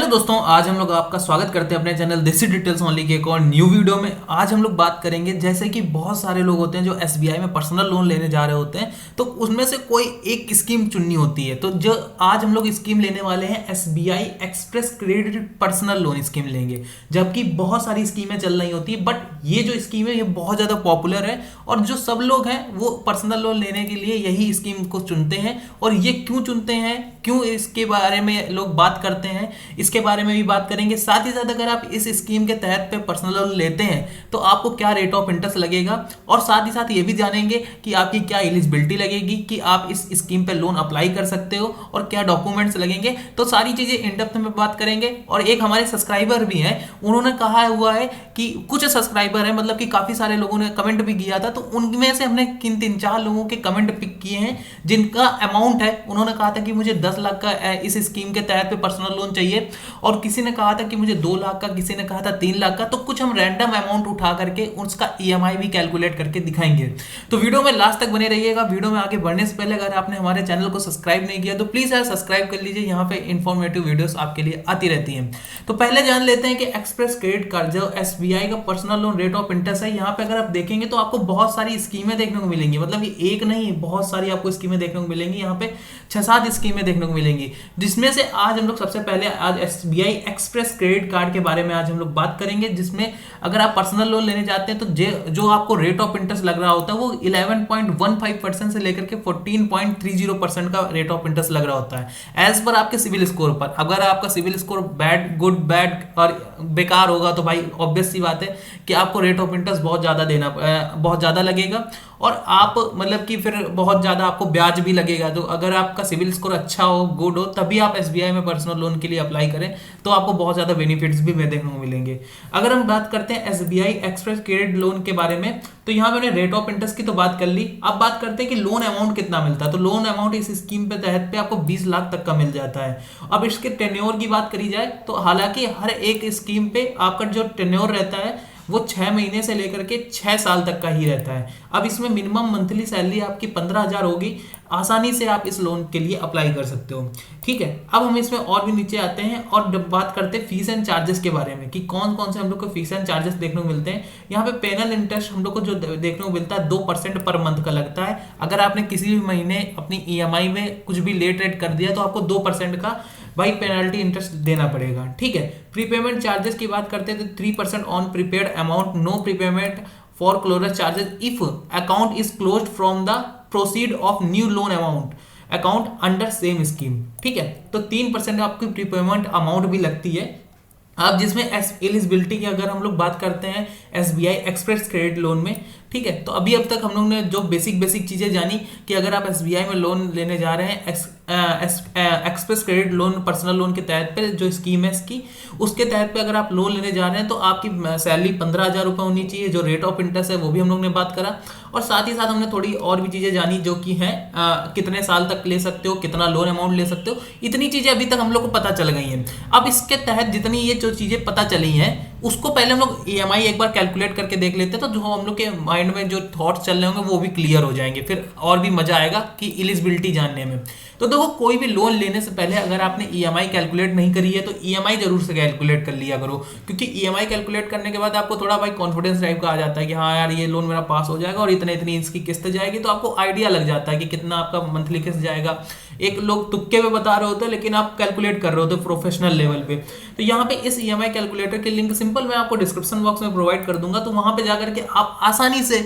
दोस्तों, आज हम लोग आपका स्वागत करते हैं अपने चैनल देसी डिटेल्स ओनली के एक और न्यू वीडियो में। आज हम लोग बात करेंगे, जैसे कि बहुत सारे लोग होते हैं जो एसबीआई में पर्सनल लोन लेने जा रहे होते हैं, तो उसमें से कोई एक स्कीम चुननी होती है। तो जो आज हम लोग स्कीम लेने वाले हैं, SBI express credit personal loan scheme लेंगे। जबकि बहुत सारी स्कीमें चल रही होती है, बट ये जो स्कीम है ये बहुत ज़्यादा पॉपुलर है और जो सब लोग हैं वो पर्सनल लोन लेने के लिए यही स्कीम को चुनते हैं। और ये क्यों चुनते हैं, क्यों इसके बारे में लोग बात करते हैं, इसके बारे में भी बात करेंगे। साथ ही साथ अगर आप इस स्कीम के तहत पे पर्सनल लोन लेते हैं तो आपको क्या रेट ऑफ इंटरेस्ट लगेगा, और साथ ही साथ ये भी जानेंगे कि आपकी क्या एलिजिबिलिटी लगेगी कि आप इस स्कीम पे लोन अप्लाई कर सकते हो और क्या डॉक्यूमेंट्स लगेंगे। तो सारी चीजें इन डेप्थ में बात करेंगे। और एक हमारे सब्सक्राइबर भी हैं, उन्होंने कहा हुआ है कि कुछ सब्सक्राइबर है, मतलब कि काफी सारे लोगों ने कमेंट भी किया था, तो उनमें से हमने किन 3-4 लोगों के कमेंट पिक किए हैं जिनका अमाउंट है। उन्होंने कहा था कि मुझे 10 लाख का इस स्कीम के तहत पे पर्सनल लोन चाहिए, और किसी ने कहा था कि मुझे 2 लाख का, किसी ने कहा था 3 लाख का। तो कुछ हम रैंडम अमाउंट उठा करके उसका ईएमआई भी कैलकुलेट करके दिखाएंगे। तो वीडियो में लास्ट तक बने रहिएगा। वीडियो में आगे बढ़ने से पहले अगर आपने हमारे चैनल को सब्सक्राइब नहीं किया तो प्लीज यार सब्सक्राइब कर लीजिए, यहाँ पे इंफॉर्मेटिव वीडियोस आपके लिए आती रहती हैं। तो पहले जान लेते हैं कि एक्सप्रेस क्रेडिट कार्ड जो एसबीआई का personal loan rate of interest है, यहाँ पे अगर आप देखेंगे तो आपको बहुत सारी स्कीमें देखने को मिलेंगी। मतलब ये एक नहीं, बहुत सारी आपको स्कीमें देखने को मिलेंगी। यहाँ पे 6-7 स्कीमें देखने को मिलेंगी, जिसमें से आज हम लोग सबसे पहले आज एसबीआई एक्सप्रेस क्रेडिट कार्ड के बारे में आज हम लोग बात करेंगे, जिसमें अगर आप पर्सनल लोन लेने जाते हैं तो जो आपको रेट ऑफ इंटरेस्ट लग रहा होता है वो 11.15% से लेकर के 14.30% का रेट ऑफ इंटरेस्ट लग रहा होता है एज पर आपके सिविल स्कोर पर। अगर आपका CIBIL score bad, good, bad और बेकार होगा तो भाई ऑब्वियस सी बात है कि आपको रेट ऑफ इंटरेस्ट बहुत ज्यादा लगेगा, और आप मतलब कि फिर बहुत ज्यादा आपको ब्याज भी लगेगा। तो अगर आपका सिविल स्कोर अच्छा हो, गुड हो, तभी आप एसबीआई में पर्सनल लोन के लिए अप्लाई करें, तो आपको बहुत ज्यादा बेनिफिट्स भी देखने को मिलेंगे। अगर हम बात करते हैं एसबीआई एक्सप्रेस क्रेडिट लोन के बारे में, तो यहाँ मैंने रेट ऑफ इंटरेस्ट की तो बात कर ली। अब बात करते हैं कि लोन अमाउंट कितना मिलता है। तो लोन अमाउंट इस स्कीम पे तहत पे आपको 20 लाख तक का मिल जाता है। अब इसके टेन्योर की बात करी जाए तो हालांकि हर एक स्कीम पे आपका जो टेन्योर रहता है वो 6 महीने से लेकर के 6 साल तक का ही रहता है। अब इसमें मिनिमम मंथली सैलरी आपकी 15,000 होगी, आसानी से आप इस लोन के लिए अप्लाई कर सकते हो। ठीक है, अब हम इसमें और भी नीचे आते हैं और बात करते हैं फीस एंड चार्जेस के बारे में कि कौन कौन से हम लोग को फीस एंड चार्जेस देखने को मिलते हैं। यहाँ पे पेनल इंटरेस्ट हम लोग को जो देखने को मिलता है 2% पर मंथ का लगता है। अगर आपने किसी भी महीने अपनी ईएमआई में कुछ भी लेट रेट कर दिया तो आपको 2% का भाई पेनल्टी इंटरेस्ट देना पड़ेगा। ठीक है, प्रीपेमेंट चार्जेस की बात करते हैं तो 3% on prepaid amount, no prepayment for closure charges if account is closed from the proceed of new loan account under same scheme. ठीक है, तो 3% आपकी प्रीपेमेंट अमाउंट भी लगती है। अब जिसमें एलिजिबिलिटी की अगर हम लोग बात करते हैं एसबीआई एक्सप्रेस क्रेडिट लोन में, ठीक है, तो अभी अब तक हम लोग ने जो बेसिक चीजें जानी कि अगर आप एसबीआई में लोन लेने जा रहे हैं express credit loan personal loan के तहत पे जो स्कीम है इसकी, उसके तहत पे अगर आप लोन लेने जा रहे हैं तो आपकी सैलरी 15,000 रुपये होनी चाहिए। जो रेट ऑफ इंटरेस्ट है वो भी हम लोग ने बात करा, और साथ ही साथ हमने थोड़ी और भी चीजें जानी जो कि है कितने साल तक ले सकते हो, कितना लोन अमाउंट ले सकते हो, इतनी चीजें अभी तक हम लोग को पता चल गई हैं। अब इसके तहत जितनी ये जो चीजें पता चली हैं उसको पहले हम लोग ईएमआई एक बार कैलकुलेट करके देख लेते हैं, तो जो हम लोग के माइंड में जो थॉट्स चल रहे होंगे वो भी क्लियर हो जाएंगे, फिर और भी मजा आएगा कि एलिजिबिलिटी जानने में। तो देखो, कोई भी लोन लेने से पहले अगर आपने ईएमआई कैलकुलेट नहीं करी है तो ईएमआई जरूर से कैलकुलेट कर लिया करो, क्योंकि ईएमआई कैलकुलेट करने के बाद आपको थोड़ा भाई कॉन्फिडेंस टाइप का आ जाता है कि हाँ यार ये लोन मेरा पास हो जाएगा और इतनी इसकी किस्त जाएगी, तो आपको आइडिया लग जाता है कि कितना आपका मंथली किस्त जाएगा। एक लोग तुक्के में बता रहे होते हैं लेकिन आप कैलकुलेट कर रहे होते प्रोफेशनल लेवल पे। तो यहाँ पे इस ईएमआई कैलकुलेटर के लिंक सिंपल मैं आपको डिस्क्रिप्शन बॉक्स में प्रोवाइड कर दूंगा, तो वहां पे जाकर के आप आसानी से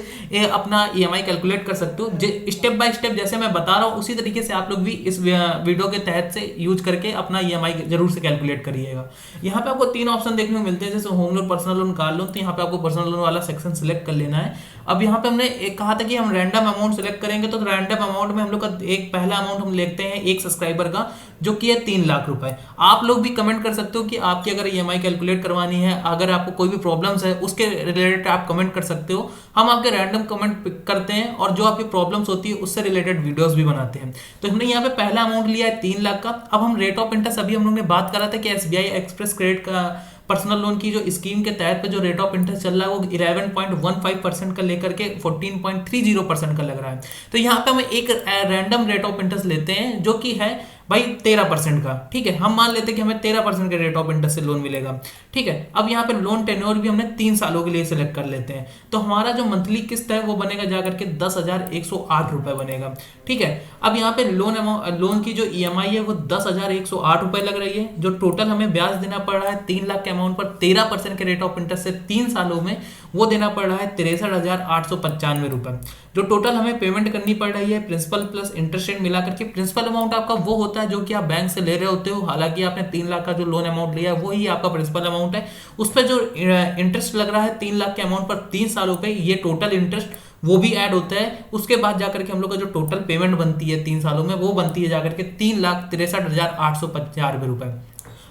अपना ईएमआई कैलकुलेट कर सकते हो। स्टेप बाय स्टेप जैसे मैं बता रहा हूँ उसी तरीके से आप लोग भी इस वीडियो के तहत से यूज करके अपना ईएमआई जरूर से कैलकुलेट करिएगा। यहाँ पे आपको 3 ऑप्शन देखने को मिलते हैं, जैसे home loan, personal loan, car loan. तो यहाँ पे आपको पर्सनल लोन वाला सेक्शन सिलेक्ट कर लेना है। अब यहाँ पे हमने एक कहा था कि हम रैंडम अमाउंट सिलेक्ट करेंगे, तो रैंडम अमाउंट में हम लोग का एक पहला अमाउंट हम लेते हैं एक सब्सक्राइबर का, जो कि है 3 लाख रुपए। आप लोग भी कमेंट कर सकते हो कि आपकी अगर ईएमआई कैलकुलेट करवानी है, अगर आपको कोई भी प्रॉब्लम्स है उसके रिलेटेड आप कमेंट कर सकते हो। हम आपके रैंडम कमेंट पिक करते हैं और जो आपकी प्रॉब्लम्स होती है उससे रिलेटेड वीडियोस भी बनाते हैं। तो हमने यहाँ पे पहला अमाउंट लिया है 3 लाख का। अब हम रेट ऑफ इंटरेस्ट अभी हम लोग ने बात करा था कि एसबीआई एक्सप्रेस क्रेडिट का पर्सनल लोन की जो स्कीम के तहत पे जो रेट ऑफ इंटरेस्ट चल रहा है वो 11.15% का लेकर के 14.30% का लग रहा है। तो यहाँ पे हम एक रैंडम रेट ऑफ इंटरेस्ट लेते हैं जो कि है भाई 13% का, ठीक है। हम मान लेते हैं कि हमें 13% के रेट ऑफ इंटरेस्ट से लोन मिलेगा, ठीक है। अब यहाँ पे लोन टेन्योर भी हमने 3 सालों के लिए सिलेक्ट कर लेते हैं, तो हमारा जो मंथली किस्त है वो बनेगा जाकर के 10,108 रुपए बनेगा, ठीक है। अब यहाँ पे लोन की जो ईएमआई है वो 10,108 रुपए लग रही है। जो टोटल हमें ब्याज देना पड़ रहा है 3 लाख के अमाउंट पर 13% के रेट ऑफ इंटरेस्ट से 3 सालों में, वो देना पड़ रहा है 63,895 रुपए। जो टोटल हमें पेमेंट करनी पड़ रही है प्रिंसिपल प्लस इंटरेस्ट रेट मिलाकर के, प्रिंसिपल अमाउंट आपका वो होता है जो कि आप बैंक से ले रहे होते हो, हालांकि आपने 3 लाख का जो लोन अमाउंट लिया है वही आपका प्रिंसिपल अमाउंट है। उस पर जो इंटरेस्ट लग रहा है 3 लाख के अमाउंट पर 3 सालों पे, ये टोटल इंटरेस्ट वो भी ऐड होता है। उसके बाद जाकर के हम लोग का जो टोटल पेमेंट बनती है 3 सालों में, वो बनती है जाकर के 3,63,895 रुपए।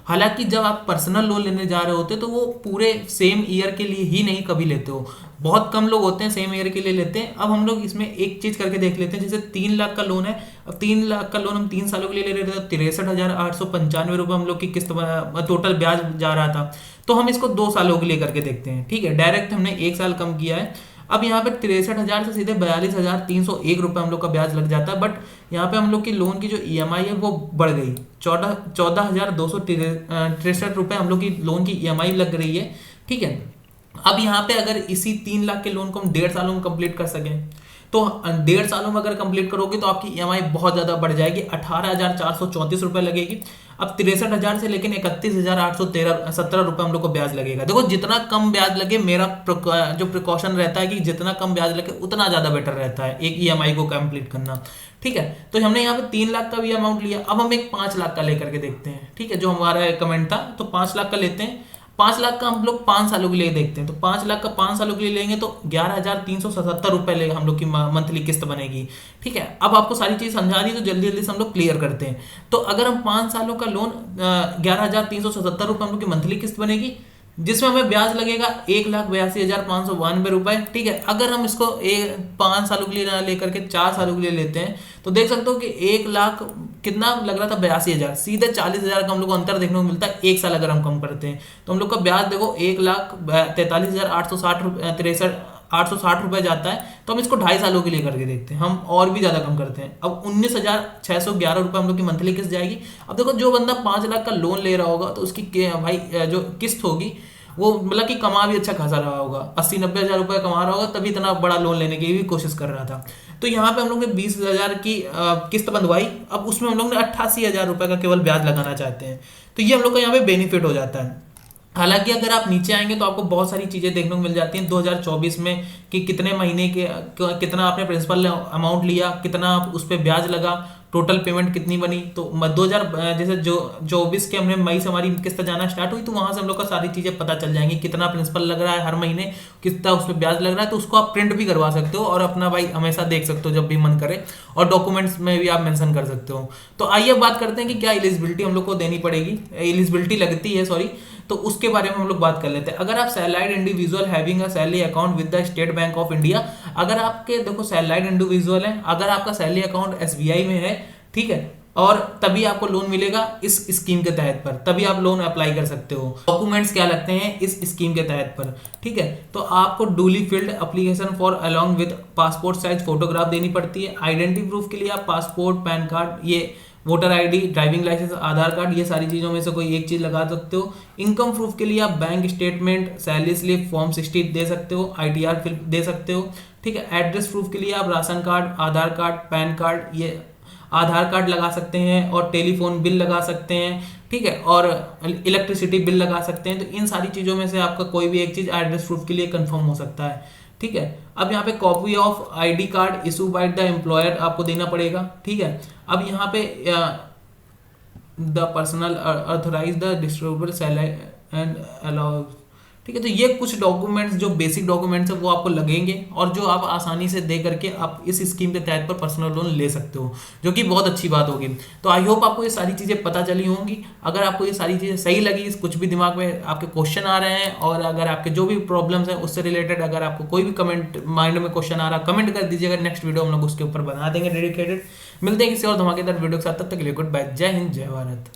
हालांकि जब आप पर्सनल लोन लेने जा रहे होते हो तो वो पूरे सेम ईयर के लिए ही नहीं कभी लेते हो, बहुत कम लोग होते हैं सेम ईयर के लिए लेते हैं। अब हम लोग इसमें एक चीज करके देख लेते हैं, जैसे 3 लाख का लोन है, अब 3 लाख का लोन हम 3 सालों के लिए ले रहे थे, 63,895 रुपये हम लोग की किस्त टोटल ब्याज जा रहा था। तो हम इसको 2 सालों के लिए करके देखते हैं, ठीक है। डायरेक्ट हमने 1 साल कम किया है। अब यहाँ पे 63,000 से सीधे 42,301 रुपये हम लोग का ब्याज लग जाता है, बट यहाँ पे हम लोग की लोन की जो ईएमआई है वो बढ़ गई, 14,263 रुपये हम लोग की लोन की ईएमआई लग रही है, ठीक है। अब यहाँ पे अगर इसी 3 लाख के लोन को हम 1.5 सालों में कंप्लीट कर सकें, तो 1.5 सालों में अगर कंप्लीट करोगे तो आपकी ईएमआई बहुत ज्यादा बढ़ जाएगी, 18,434 रुपए लगेगी। अब 63,000 से लेकिन 31,817 रुपए हम लोग को ब्याज लगेगा। देखो जितना कम ब्याज लगे, मेरा जो प्रिकॉशन रहता है कि जितना कम ब्याज लगे उतना ज्यादा बेटर रहता है एक ईएमआई को कंप्लीट करना, ठीक है। तो हमने यहाँ पे 3 लाख का भी अमाउंट लिया। अब हम एक 5 लाख का लेकर के देखते हैं, ठीक है, जो हमारा कमेंट था। तो 5 लाख का लेते हैं। 5 लाख का हम लोग 5 सालों के लिए देखते हैं, तो 5 लाख का 5 सालों के लिए लेंगे तो 11,377 रुपए लेगा हम लोग की मंथली किस्त बनेगी, ठीक है। अब आपको सारी चीज समझा दी तो जल्दी जल्दी से हम लोग क्लियर करते हैं। तो अगर हम 5 सालों का लोन 11,377 रुपए हम लोग की मंथली किस्त बनेगी, जिसमें हमें ब्याज लगेगा 1,82,592 रुपए, ठीक है। अगर हम इसको 5 सालों के लिए ना लेकर के 4 सालों के लिए लेते हैं तो देख सकते हो कि 1 लाख कितना लग रहा था, 82,000, सीधे 40,000 का हम लोग को अंतर देखने को मिलता है 1 साल अगर हम कम करते हैं। तो हम लोग का ब्याज देखो 1,43,860 रुपए जाता है। तो हम इसको 2.5 सालों के लिए करके देखते हैं, हम और भी ज्यादा कम करते हैं। अब 19,611 रुपए हम लोग की मंथली किस्त जाएगी। अब देखो जो बंदा 5 लाख का लोन ले रहा होगा तो उसकी भाई जो किस्त होगी वो मतलब कि कमा भी अच्छा खासा रहा होगा, 80-90 हजार रुपए कमा रहा होगा, तभी इतना बड़ा लोन लेने की भी कोशिश कर रहा था। तो यहाँ पे हम लोग ने 20,000 की किस्त बंधवाई। अब उसमें हम लोग ने 88,000 रुपए का केवल ब्याज लगाना चाहते हैं, तो ये हम लोग का यहाँ पे बेनिफिट हो जाता है। हालांकि अगर आप नीचे आएंगे तो आपको बहुत सारी चीजें देखने को मिल जाती हैं 2024 में, कि कितने महीने के कितना आपने प्रिंसिपल अमाउंट लिया, कितना आप उस पर ब्याज लगा, टोटल पेमेंट कितनी बनी। तो 2000 जैसे जो 24 के हमने मई से हमारी किस्त जाना स्टार्ट हुई, तो वहां से हम लोग का सारी चीजें पता चल जाएंगी, कितना प्रिंसिपल लग रहा है हर महीने, कितना उस पर ब्याज लग रहा है। तो उसको आप प्रिंट भी करवा सकते हो और अपना भाई हमेशा देख सकते हो जब भी मन करे, और डॉक्यूमेंट्स में भी आप मेंशन कर सकते हो। तो आइए बात करते हैं कि क्या एलिजिबिलिटी हम लोग को देनी पड़ेगी, एलिजिबिलिटी लगती है सॉरी, तो उसके बारे में हम लोग बात कर लेते हैं। अगर आप salaried individual having a salary account with the state bank of India, अगर आपके देखो सैलरीड इंडिविजुअल है, अगर आपका सैलरी अकाउंट एसबीआई में है, ठीक है, और तभी आपको लोन मिलेगा इस स्कीम के तहत पर, तभी आप लोन अप्लाई कर सकते हो। डॉक्यूमेंट्स क्या लगते हैं इस स्कीम के तहत पर, ठीक है, तो आपको duly field application for along with passport size photograph देनी पड़ती है। आइडेंटिटी प्रूफ के लिए आप पासपोर्ट, पैन कार्ड, ये वोटर आईडी, ड्राइविंग लाइसेंस, आधार कार्ड, ये सारी चीजों में से कोई एक चीज लगा सकते हो। इनकम प्रूफ के लिए आप bank statement, salary slip, form 60 दे सकते हो, आईटीआर फिल दे सकते हो, ठीक है। एड्रेस प्रूफ के लिए आप राशन कार्ड, आधार कार्ड, पैन कार्ड, ये आधार कार्ड लगा सकते हैं, और टेलीफोन बिल लगा सकते हैं, ठीक है, और इलेक्ट्रिसिटी बिल लगा सकते हैं। तो इन सारी चीजों में से आपका कोई भी एक चीज एड्रेस प्रूफ के लिए कंफर्म हो सकता है, ठीक है। अब यहाँ पे copy of ID card issue by the employer आपको देना पड़ेगा, ठीक है। अब यहाँ पे the personal authorise the distributor salary and allow, ठीक है। तो ये कुछ डॉक्यूमेंट्स जो बेसिक डॉक्यूमेंट्स है वो आपको लगेंगे, और जो आप आसानी से दे करके आप इस स्कीम के तहत पर पर्सनल लोन ले सकते हो, जो कि बहुत अच्छी बात होगी। तो आई होप आपको ये सारी चीज़ें पता चली होंगी। अगर आपको ये सारी चीज़ें सही लगी, कुछ भी दिमाग में आपके क्वेश्चन आ रहे हैं, और अगर आपके जो भी प्रॉब्लम्स हैं उससे रिलेटेड अगर आपको कोई भी कमेंट माइंड में क्वेश्चन आ रहा, कमेंट कर दीजिएगा, नेक्स्ट वीडियो हम लोग उसके ऊपर बना देंगे डेडिकेटेड। मिलते हैं किसी और धमाकेदार वीडियो के साथ, तब तक के लिए गुड बाय, जय हिंद, जय भारत।